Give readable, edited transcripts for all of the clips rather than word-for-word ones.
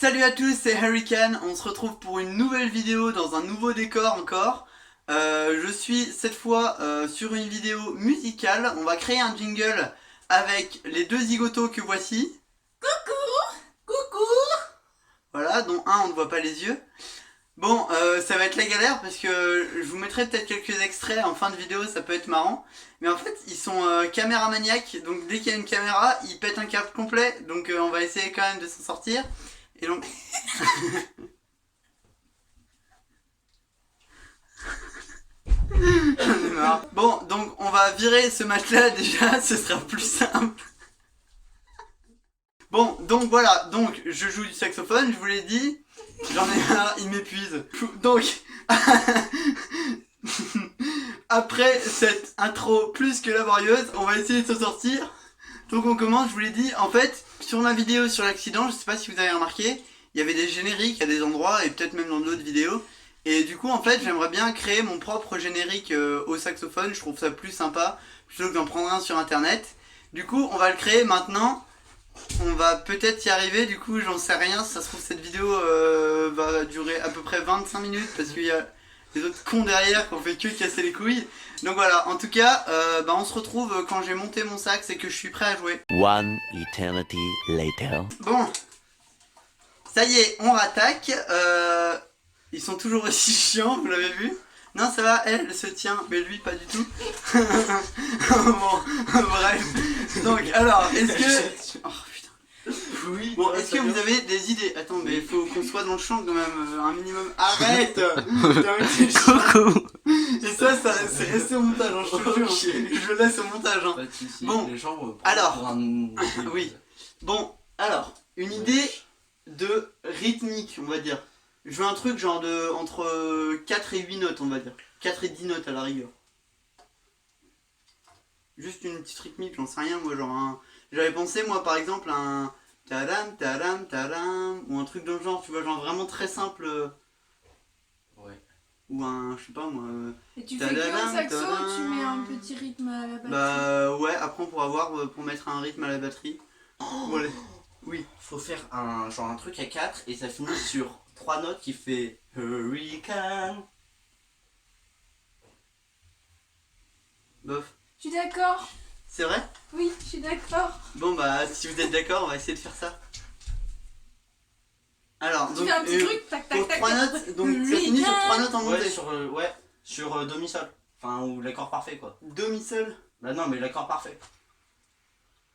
Salut à tous, c'est Hurricane, on se retrouve pour une nouvelle vidéo dans un nouveau décor encore. Je suis cette fois sur une vidéo musicale, on va créer un jingle avec les deux zigotos que voici. Coucou. Coucou. Voilà, dont un on ne voit pas les yeux. Bon, ça va être la galère parce que je vous mettrai peut-être quelques extraits en fin de vidéo, ça peut être marrant. Mais en fait, ils sont caméramaniaques, donc dès qu'il y a une caméra, ils pètent un câble complet. Donc on va essayer quand même de s'en sortir. Et donc... J'en ai marre. Bon, donc on va virer ce matelas déjà, ce sera plus simple. Bon, donc voilà, donc je joue du saxophone, je vous l'ai dit. J'en ai marre, il m'épuise. Donc, après cette intro plus que laborieuse, on va essayer de s'en sortir. Donc on commence, je vous l'ai dit, en fait, sur ma vidéo sur l'accident, je sais pas si vous avez remarqué, il y avait des génériques à des endroits et peut-être même dans d'autres vidéos. Et du coup, en fait, j'aimerais bien créer mon propre générique au saxophone, je trouve ça plus sympa, plutôt que d'en prendre un sur internet. Du coup, on va le créer maintenant. On va peut-être y arriver, du coup j'en sais rien, si ça se trouve cette vidéo va durer à peu près 25 minutes parce qu'il y a les autres cons derrière qui ont fait que casser les couilles. Donc voilà, en tout cas, on se retrouve quand j'ai monté mon sax et que je suis prêt à jouer. One eternity later. Bon, ça y est, on rattaque. Ils sont toujours aussi chiants, vous l'avez vu? Non, ça va, elle se tient, mais lui pas du tout. Bon, bref. Donc, alors, est-ce que... Oh putain. Oui. Bon, est-ce que vous avez des idées? Attends, mais il faut qu'on soit dans le champ quand même, un minimum. Arrête. Putain, mais c'est chiant. Et ça c'est resté au montage, hein, je te jure. Je le laisse au montage. Hein. Bon, alors, oui. Bon, alors, une idée de rythmique, on va dire. Je veux un truc genre de entre 4 et 8 notes, on va dire. 4 et 10 notes à la rigueur. Juste une petite rythmique, j'en sais rien, moi, genre un... J'avais pensé, moi, par exemple, un... Tadam, tadam, tadam, ou un truc dans le genre, tu vois, genre vraiment très simple. Ouais. Ou un, je sais pas, moi... Et tu fais que un saxo ou tu mets un petit rythme à la batterie? Bah, ouais, après on pourra voir pour mettre un rythme à la batterie. Voilà. Oui. Faut faire un genre un truc à 4 et ça finit sur 3 notes qui fait Hurricane. Bof. Je suis d'accord. C'est vrai? Oui, je suis d'accord. Bon bah, si vous êtes d'accord, on va essayer de faire ça. Alors, Tu donc, fais un petit truc, tac tac pour tac. 3 notes, donc ça finit sur 3 notes en montée. Sur do mi sol. Enfin ou l'accord parfait quoi. Do mi sol. Bah non mais l'accord parfait.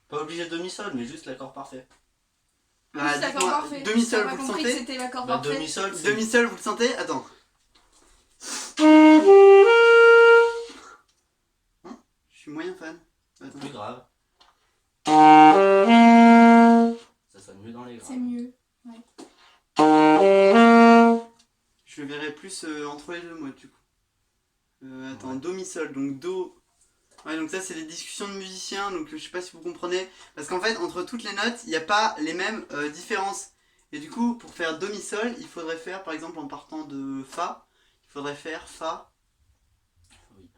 Pas obligé de do mi sol mais juste l'accord parfait. Bah, C'est l'accord parfait. Demi sol, T'as vous pas le compris que sentez? c'était l'accord Bah do parfait. mi sol. Demi sol, vous le sentez? Attends. Hein? Je suis moyen fan. Attends. Plus grave. Ça sonne mieux dans les graves. C'est mieux. Je le verrai plus entre les deux, moi, du coup. Attends, Ouais. do mi sol, donc do. Ouais, donc ça, c'est les discussions de musiciens, donc je sais pas si vous comprenez. Parce qu'en fait, entre toutes les notes, il n'y a pas les mêmes différences. Et du coup, pour faire do mi sol, il faudrait faire, par exemple, en partant de fa, il faudrait faire fa, Oui.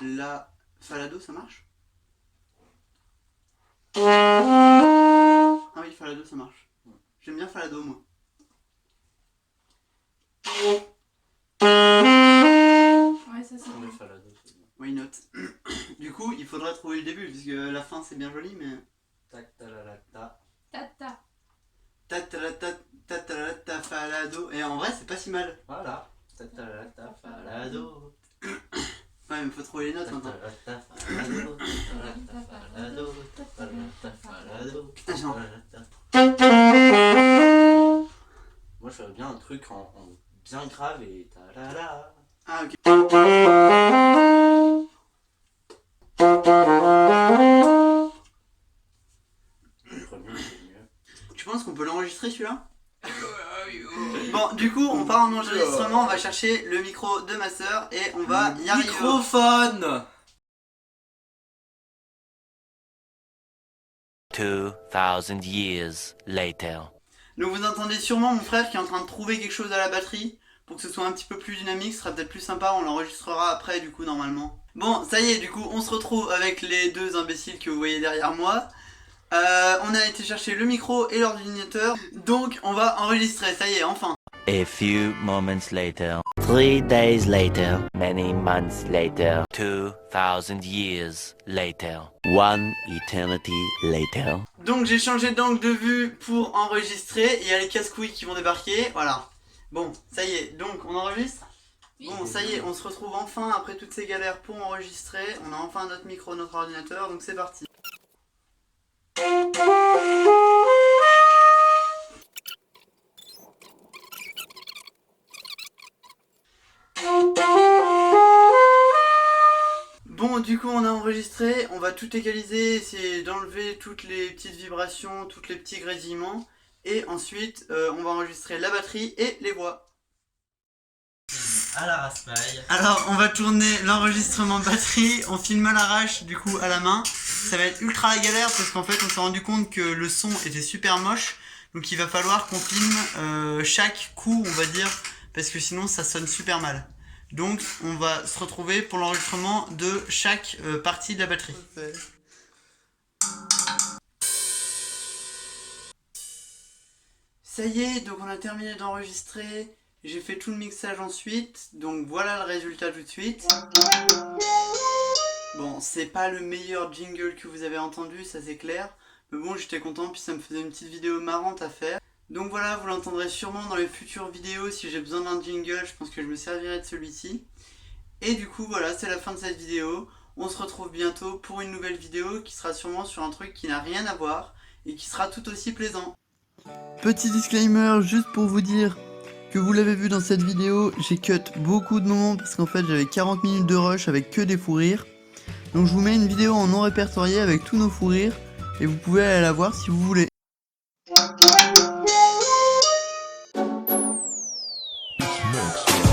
la, fa, la, do, ça marche? Ah oui, fa, la, do, ça marche. J'aime bien fa, la, do, moi. Ouais, ça c'est On bien. le fait là do, c'est bien. Why not? Du coup, il faudra trouver le début, puisque la fin, c'est bien joli, mais... Tac ta la la ta. Tata. Ta ta la ta ta ta la ta fa la do. Et en vrai, c'est pas si mal. Voilà. Ta ta la ta fa la do. Ouais, mais faut trouver les notes Ta maintenant. ta la ta fa la do. Ta la ta fa la do. Ta ta la ta fa la do. Ta Genre. ta la ta. Moi je ferais bien un truc en bien grave et ta la la. Ah, ok. Le premier c'est mieux. Tu penses qu'on peut l'enregistrer celui-là? Bon, du coup, on part en enregistrement, on va chercher le micro de ma soeur et on va y arriver. Microphone. 2000 years later. Donc vous entendez sûrement mon frère qui est en train de trouver quelque chose à la batterie pour que ce soit un petit peu plus dynamique, ce sera peut-être plus sympa, on l'enregistrera après du coup normalement. Bon, ça y est, du coup on se retrouve avec les deux imbéciles que vous voyez derrière moi. On a été chercher le micro et l'ordinateur, donc on va enregistrer, ça y est, enfin. A few moments later. 3 days later. Many months later. 2000 years later. One eternity later. Donc j'ai changé d'angle de vue pour enregistrer, et il y a les casse-couilles qui vont débarquer, voilà. Bon, ça y est, donc on enregistre. Bon, ça y est, on se retrouve enfin après toutes ces galères pour enregistrer. On a enfin notre micro, notre ordinateur, donc c'est parti. Bon, du coup on a enregistré, on va tout égaliser, essayer d'enlever toutes les petites vibrations, tous les petits grésillements. Et ensuite, on va enregistrer la batterie et les voix. À la raspaille. Alors, on va tourner l'enregistrement batterie, on filme à l'arrache, du coup à la main. Ça va être ultra la galère parce qu'en fait, on s'est rendu compte que le son était super moche. Donc il va falloir qu'on filme chaque coup, on va dire, parce que sinon ça sonne super mal. Donc on va se retrouver pour l'enregistrement de chaque partie de la batterie. Ça y est, donc on a terminé d'enregistrer. J'ai fait tout le mixage ensuite, donc voilà le résultat tout de suite. Bon, c'est pas le meilleur jingle que vous avez entendu, ça c'est clair. Mais bon, j'étais content, puis ça me faisait une petite vidéo marrante à faire. Donc voilà, vous l'entendrez sûrement dans les futures vidéos. Si j'ai besoin d'un jingle, je pense que je me servirai de celui-ci. Et du coup, voilà, c'est la fin de cette vidéo. On se retrouve bientôt pour une nouvelle vidéo qui sera sûrement sur un truc qui n'a rien à voir et qui sera tout aussi plaisant. Petit disclaimer, juste pour vous dire que vous l'avez vu dans cette vidéo, j'ai cut beaucoup de moments parce qu'en fait j'avais 40 minutes de rush avec que des fous rires. Donc je vous mets une vidéo en non répertorié avec tous nos fous rires et vous pouvez aller la voir si vous voulez. Next.